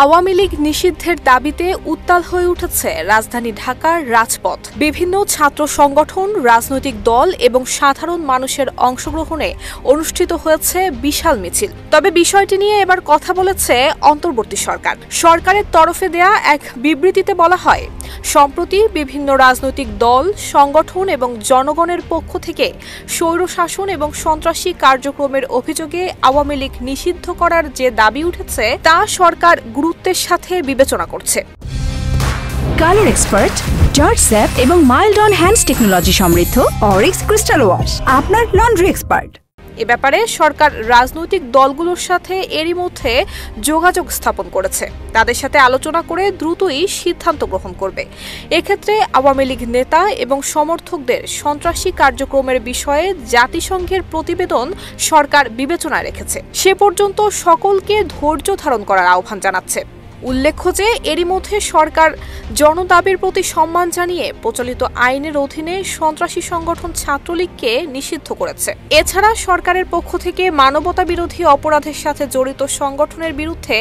আওয়ামী লীগ নিষিদ্ধের দাবিতে উত্তাল হয়ে উঠেছে রাজধানী ঢাকার রাজপথ। বিভিন্ন ছাত্র সংগঠন, রাজনৈতিক দল এবং সাধারণ মানুষের অংশগ্রহণে অনুষ্ঠিত হয়েছে বিশাল মিছিল। তবে বিষয়টি নিয়ে এবার কথা বলেছে অন্তর্বর্তী সরকার। সরকারের তরফে দেয়া এক বিবৃতিতে বলা হয়, সম্প্রতি বিভিন্ন রাজনৈতিক দল, সংগঠন এবং জনগণের পক্ষ থেকে স্বৈরশাসন এবং সন্ত্রাসী কার্যক্রমের অভিযোগে আওয়ামী লীগ নিষিদ্ধ করার যে দাবি উঠেছে তা সরকার গুরুত্বের সাথে বিবেচনা করছে। কালার এক্সপার্ট, জর্জ স্যাপ এবং মাইল্ড অন হ্যান্ডস টেকনোলজি সমৃদ্ধ অরিক্স ক্রিস্টাল ওয়াশ আপনার লন্ড্রি এক্সপার্ট। এ ব্যাপারে সরকার রাজনৈতিক দলগুলোর সাথে এরই মধ্যে যোগাযোগ স্থাপন করেছে। তাদের সাথে আলোচনা করে দ্রুতই সিদ্ধান্ত গ্রহণ করবে। এক্ষেত্রে আওয়ামী লীগ নেতা এবং সমর্থকদের সন্ত্রাসী কার্যক্রমের বিষয়ে জাতিসংঘের প্রতিবেদন সরকার বিবেচনায় রেখেছে। সে পর্যন্ত সকলকে ধৈর্য ধারণ করার আহ্বান জানাচ্ছে। উল্লেখ্য যে এরই মধ্যে সরকার জনদাবির প্রতি সম্মান জানিয়ে প্রচলিত আইনের অধীনে সন্ত্রাসী সংগঠন ছাত্রলীগকে নিষিদ্ধ করেছে। এছাড়া সরকারের পক্ষ থেকে মানবতাবিরোধী অপরাধের সাথে জড়িত সংগঠনের বিরুদ্ধে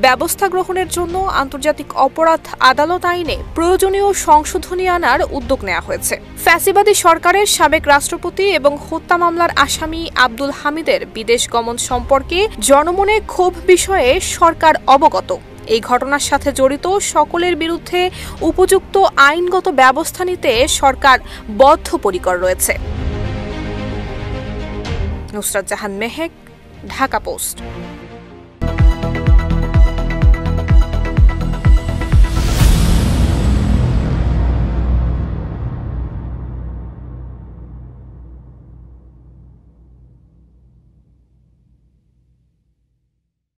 ব্যবস্থা গ্রহণের জন্য আন্তর্জাতিক অপরাধ আদালত আইনে প্রয়োজনীয় সংশোধনী আনার উদ্যোগ নেওয়া হয়েছে। ফ্যাসিবাদী সরকারের সাবেক রাষ্ট্রপতি এবং হত্যা মামলার আসামি আব্দুল হামিদের বিদেশ গমন সম্পর্কে জনমনে ক্ষোভ বিষয়ে সরকার অবগত। এই ঘটনার সাথে জড়িত সকলের বিরুদ্ধে উপযুক্ত আইনগত ব্যবস্থা নিতে সরকার বদ্ধপরিকর রয়েছে। নুসরাত জাহান মেহেক, ঢাকা পোস্ট।